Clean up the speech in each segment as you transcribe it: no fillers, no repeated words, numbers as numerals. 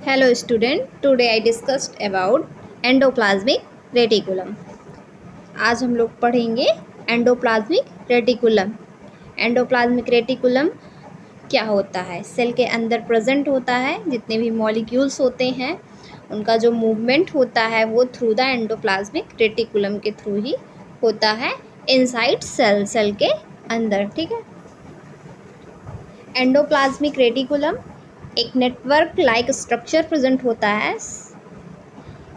Hello student, today I discussed about endoplasmic reticulum. आज हम लोग पढ़ेंगे एंडोप्लाज्मिक रेटिकुलम। एंडोप्लाज्मिक रेटिकुलम क्या होता है? सेल के अंदर प्रेजेंट होता है, जितने भी मॉलिक्यूल्स होते हैं उनका जो मूवमेंट होता है वो थ्रू द एंडोप्लाज्मिक रेटिकुलम के थ्रू ही होता है इनसाइड सेल के अंदर। ठीक है। एंडोप्लाज्मिक रेटिकुलम एक नेटवर्क लाइक स्ट्रक्चर प्रेजेंट होता है।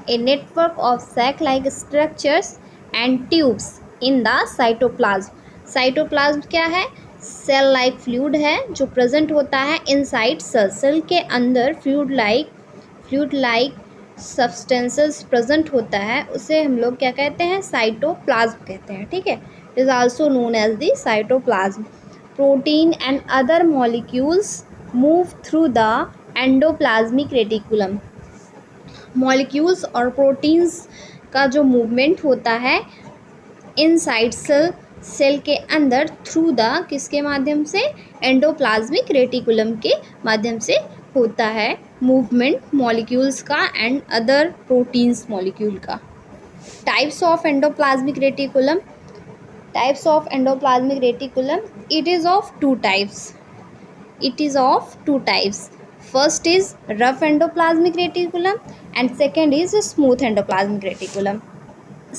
A network of sac-like structures and tubes in the cytoplasm. Cytoplasm क्या है? सेल लाइक फ्लूइड है जो प्रेजेंट होता है इनसाइड सेल। सेल के अंदर फ्लूइड लाइक सब्सटेंसेस प्रेजेंट होता है, उसे हम लोग क्या कहते हैं? साइटोप्लाज्म कहते हैं। ठीक है। It is also known as the cytoplasm. Protein and other molecules move through the endoplasmic reticulum. Molecules और प्रोटीन्स का जो मूवमेंट होता है इनसाइड सेल के अंदर थ्रू द किसके माध्यम से? एंडोप्लाज्मिक रेटिकुलम के माध्यम से होता है मूवमेंट मॉलिक्यूल्स का एंड अदर प्रोटीन्स मॉलिक्यूल का। Types of endoplasmic reticulum. Types of endoplasmic reticulum, it is of two types. First is rough endoplasmic reticulum and second is smooth endoplasmic reticulum.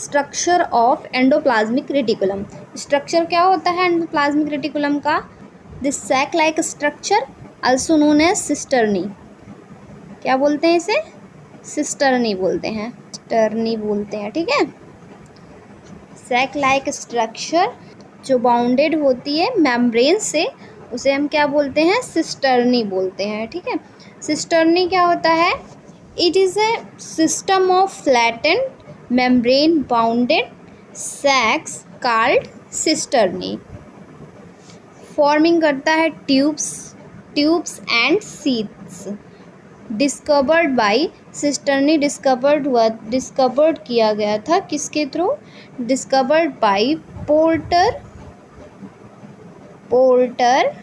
Structure of endoplasmic reticulum. Structure क्या होता है endoplasmic reticulum का? This sac-like structure also known as cisternae. क्या बोलते हैं इसे? cisternae बोलते हैं। ठीक है। sac-like structure जो बाउंडेड होती है मेम्ब्रेन से, उसे हम क्या बोलते हैं? सिस्टर्नी बोलते हैं। ठीक है। सिस्टर्नी क्या होता है? It is a system of flattened membrane bounded sacs called cisternae. Forming करता है tubes and sheets. Discovered by cisternae discovered किया गया था किसके थ्रू? Discovered by Porter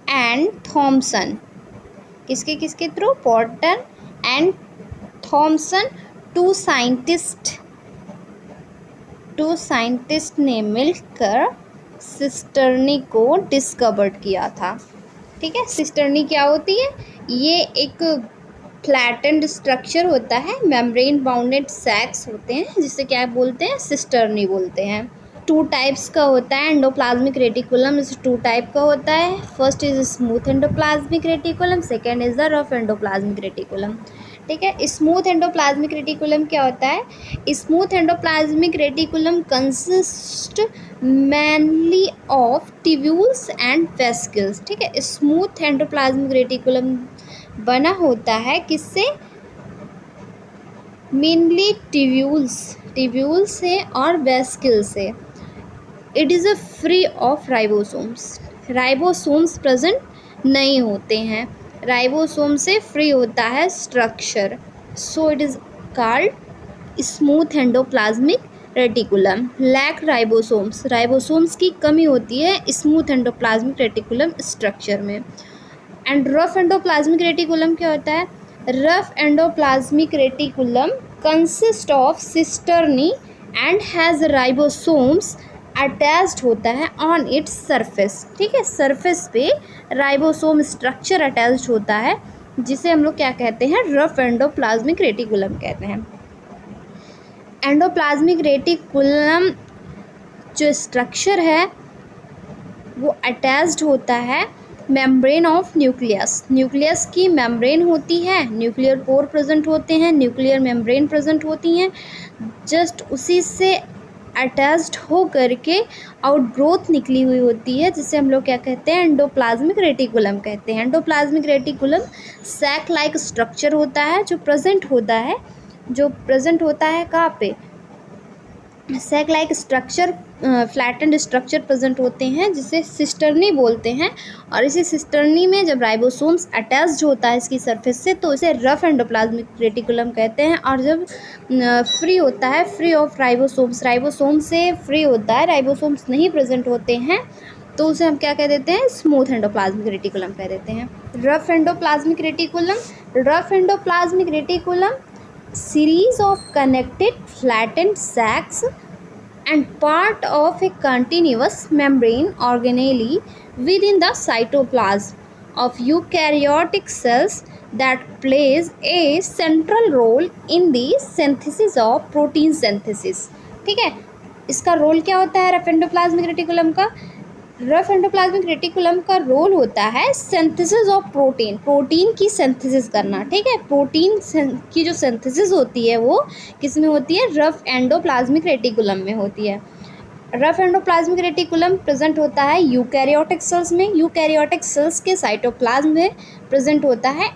and Thomson. किसके थ्रू? Porter and Thomson. Two scientist ने मिलकर सिस्टर्नी को डिस्कवर्ड किया था। ठीक है। सिस्टर्नी क्या होती है? ये एक फ्लैटेंड स्ट्रक्चर होता है, मेम्ब्रेन बाउंडेड सैक्स होते हैं, जिसे क्या बोलते हैं? सिस्टर्नी बोलते हैं। टू टाइप्स का होता है एंडोप्लाज्मिक रेटिकुलम। इस टू टाइप का होता है। First is smooth endoplasmic reticulum, second is the rough endoplasmic reticulum. ठीक है। स्मूथ एंडोप्लाज्मिक रेटिकुलम क्या होता है? Smooth endoplasmic reticulum consist mainly of tubules and vesicles. ठीक है। स्मूथ एंडोप्लाज्मिक रेटिकुलम बना होता है किससे? मेनली ट्यूब्यूल से और वेसिकल से। It is a free of ribosomes present नहीं होते हैं। राइबोसोम से फ्री होता है structure, so it is called smooth endoplasmic reticulum. Lack ribosomes की कमी होती है स्मूथ एंडोप्लाज्मिक रेटिकुलम स्ट्रक्चर में। एंड रफ एंडोप्लाज्मिक रेटिकुलम क्या होता है? Rough endoplasmic reticulum consist of cisternae and has ribosomes attached होता है ऑन इट्स सरफेस। ठीक है। सरफेस पे राइबोसोम स्ट्रक्चर अटैच्ड होता है, जिसे हम लोग क्या कहते हैं? रफ एंडोप्लाज्मिक रेटिकुलम कहते हैं। एंडोप्लाज्मिक रेटिकुलम जो स्ट्रक्चर है वो अटैच्ड होता है मेम्ब्रेन ऑफ न्यूक्लियस की मेम्ब्रेन होती है, न्यूक्लियर पोर प्रेजेंट होते हैं, न्यूक्लियर मेम्ब्रेन प्रेजेंट होती हैं। जस्ट उसी से अटैच्ड हो करके आउटग्रोथ निकली हुई होती है, जिसे हम लोग क्या कहते हैं? एंडोप्लाज्मिक रेटिकुलम कहते हैं। Endoplasmic reticulum sac like structure होता है जो प्रेजेंट होता है कहाँ पे? Sac like structure, flattened structure present होते हैं, जिसे सिस्टर्नी बोलते हैं। और इसी सिस्टर्नी में जब राइबोसोम्स अटैच्ड होता है इसकी सरफेस से, तो इसे रफ एंडोप्लाज्मिक रेटिकुलम कहते हैं। और जब फ्री होता है, फ्री ऑफ राइबोसोम्स से फ्री होता है, राइबोसोम्स नहीं प्रेजेंट होते हैं, तो उसे हम क्या कह देते हैं, स्मूथ एंडोप्लाज्मिक रेटिकुलम कह देते हैं। Rough endoplasmic reticulum series of connected flattened sacs and part of a continuous membrane organelle within the cytoplasm of eukaryotic cells that plays a central role in the synthesis of protein synthesis। ठीक है, इसका role क्या होता है rough endoplasmic reticulum का? Rough endoplasmic reticulum का role होता है सिंथेसिस ऑफ प्रोटीन की सिंथेसिस करना। ठीक है, प्रोटीन की जो सिंथेसिस होती है वो किस में होती है? रफ एंडोप्लाज्मिक रेटिकुलम में होती है। रफ एंडोप्लाज्मिक रेटिकुलम प्रेजेंट होता है यूकैरियोटिक सेल्स में, यूकैरियोटिक सेल्स के साइटोप्लाज्म में प्रेजेंट होता है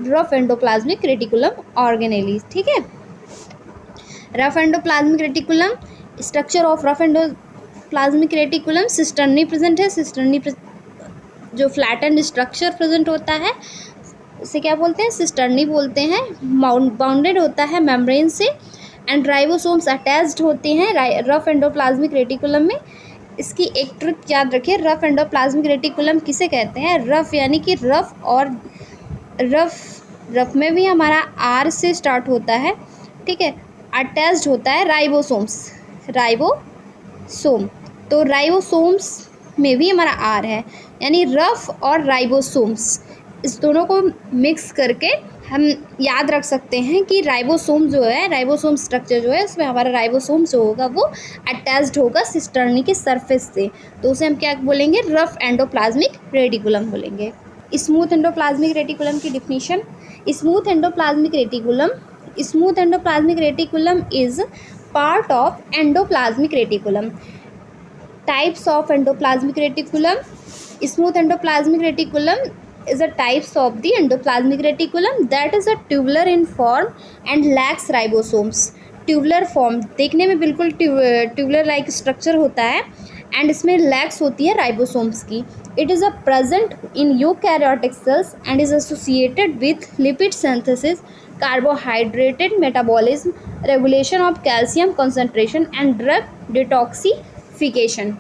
रफ एंडोप्लाज्मिक रेटिकुलम ऑर्गेनेली। ठीक है, rough endoplasmic reticulum, structure of rough endoplasmic reticulum, cisternae present है। सिस्टर्नी जो फ्लैटेंड स्ट्रक्चर प्रेजेंट होता है उसे क्या बोलते हैं? सिस्टर्नी बोलते हैं। बाउंडेड होता है मेम्ब्रेन से एंड राइबोसोम्स अटैच्ड होते हैं रफ एंडोप्लाज्मिक रेटिकुलम में। इसकी एक ट्रिक याद रखिए, रफ एंडोप्लाज्मिक रेटिकुलम किसे कहते हैं? रफ यानी कि रफ, और रफ में भी हमारा आर से स्टार्ट होता है। ठीक है, अटैच्ड होता है राइबोसोम, तो राइबोसोम्स में भी हमारा आर है, यानी रफ और राइबोसोम्स इस दोनों को मिक्स करके हम याद रख सकते हैं कि राइबोसोम जो है, राइबोसोम स्ट्रक्चर जो है उसमें हमारा राइबोसोम जो होगा वो अटैच्ड होगा सिस्टर्नी के सरफेस से, तो उसे हम क्या बोलेंगे? रफ एंडोप्लाज्मिक रेटिकुलम बोलेंगे। स्मूथ एंडोप्लाज्मिक रेटिकुलम की definition. Smooth endoplasmic reticulum is part of endoplasmic reticulum. Types of endoplasmic reticulum. Smooth endoplasmic reticulum is a types of the endoplasmic reticulum that is a tubular in form and lacks ribosomes। Tubular form, देखने में बिल्कुल tubular like structure होता है and इसमें लैक्स होती है ribosomes की। It is a present in eukaryotic cells and is associated with lipid synthesis, carbohydrated metabolism, regulation of calcium concentration and drug detoxification.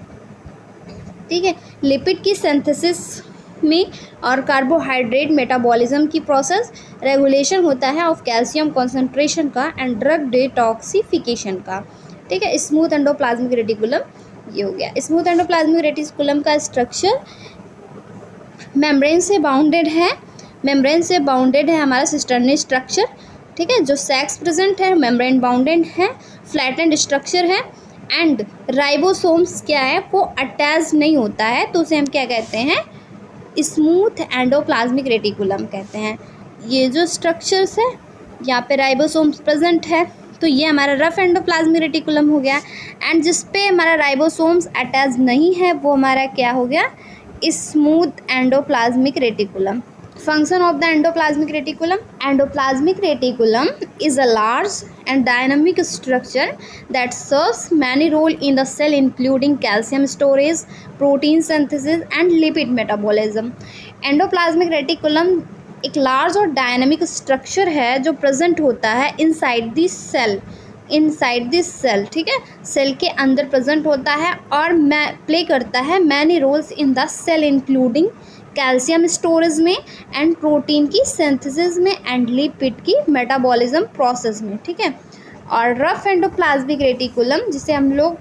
ठीक है, लिपिड की सिंथेसिस में और कार्बोहाइड्रेट मेटाबॉलिज्म की प्रोसेस, रेगुलेशन होता है ऑफ कैल्शियम कंसंट्रेशन का and drug detoxification का। ठीक है, स्मूथ एंडोप्लाज्मिक रेटिकुलम ये हो गया। स्मूथ एंडोप्लाज्मिक रेटिकुलम का स्ट्रक्चर मेम्ब्रेन से बाउंडेड है हमारा सिस्टर्नी स्ट्रक्चर। ठीक है, जो सैक्स प्रेजेंट है, मेम्ब्रेन बाउंडेड है, फ्लैटेंड स्ट्रक्चर है एंड राइबोसोम्स क्या है वो अटैच नहीं होता है, तो उसे हम क्या कहते हैं? स्मूथ एंडोप्लाज्मिक रेटिकुलम कहते हैं। ये जो स्ट्रक्चर्स है यहाँ पे राइबोसोम्स प्रेजेंट है, तो ये हमारा रफ एंडोप्लाज्मिक रेटिकुलम हो गया एंड जिस पे हमारा राइबोसोम्स अटैच नहीं है वो हमारा क्या हो गया? Smooth endoplasmic reticulum. Function of the endoplasmic reticulum. Endoplasmic reticulum is a large and dynamic structure that serves many roles in the cell including calcium storage, protein synthesis and lipid metabolism. Endoplasmic reticulum एक large और dynamic structure है जो present होता है inside this cell. ठीक है, cell के अंदर प्रेजेंट होता है और प्ले करता है many roles in the cell including calcium storage में एंड प्रोटीन की सिंथेसिस में एंड लिपिड की मेटाबॉलिज्म प्रोसेस में। ठीक है, और रफ एंडोप्लाज्मिक रेटिकुलम जिसे हम लोग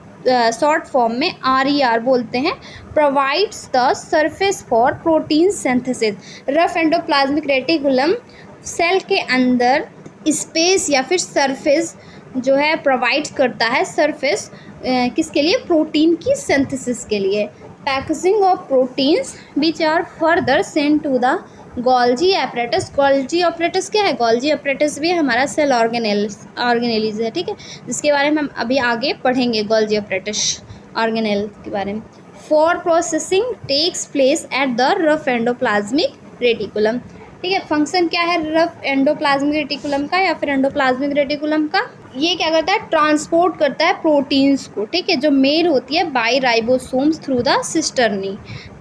शॉर्ट फॉर्म में RER बोलते हैं, provides the surface for protein synthesis. Rough endoplasmic reticulum cell के अंदर स्पेस या फिर सरफेस जो है प्रोवाइड करता है, सरफेस किसके लिए? प्रोटीन की सिंथेसिस के लिए। Packaging of proteins which are further sent to the Golgi apparatus. Golgi apparatus क्या है? गोल्जी एपरेटस भी हमारा सेल ऑर्गेनेलीज है। ठीक है, जिसके बारे में हम अभी आगे पढ़ेंगे, गोल्जी एपरेटस ऑर्गेनेल के बारे में। For processing takes place at the rough endoplasmic reticulum. ठीक है, फंक्शन क्या है रफ एंडोप्लाज्मिक रेटिकुलम का या फिर एंडोप्लाज्मिक रेटिकुलम का? ये क्या करता है? ट्रांसपोर्ट करता है प्रोटीन्स को। ठीक है, जो मेल होती है by ribosomes through the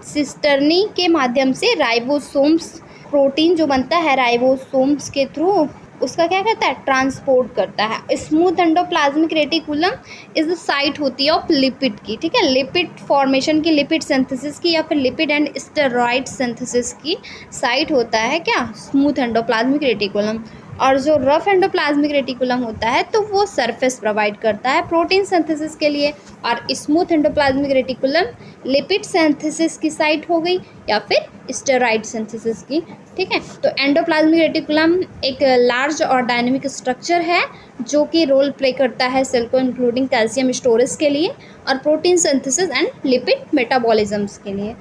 cisternae के माध्यम से राइबोसोम्स, प्रोटीन जो बनता है राइबोसोम्स के थ्रू उसका क्या करता है, ट्रांसपोर्ट करता है। Smooth endoplasmic reticulum is the site होती है ऑफ लिपिड की, ठीक है, लिपिड फॉर्मेशन की, लिपिड सिंथेसिस की, या फिर लिपिड एंड स्टेरॉइड सिंथेसिस की साइट होता है क्या, स्मूथ एंडोप्लाज्मिक रेटिकुलम। और जो रफ एंडोप्लाज्मिक रेटिकुलम होता है तो वो सरफेस प्रोवाइड करता है प्रोटीन सिंथेसिस के लिए, और smooth endoplasmic reticulum lipid synthesis की साइट हो गई या फिर स्टेरॉइड सिंथेसिस की, ठीक है। तो एंडोप्लाज्मिक रेटिकुलम एक लार्ज और डायनेमिक स्ट्रक्चर है जो कि रोल प्ले करता है सेल को इंक्लूडिंग कैल्शियम स्टोरेज के लिए और protein synthesis and lipid metabolisms के लिए।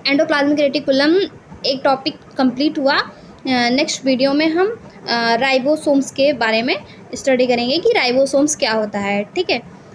एंडोप्लाज्मिक रेटिकुलम एक टॉपिक कंप्लीट हुआ। नेक्स्ट वीडियो में हम राइबोसोम्स के बारे में स्टडी करेंगे कि राइबोसोम्स क्या होता है, ठीक है।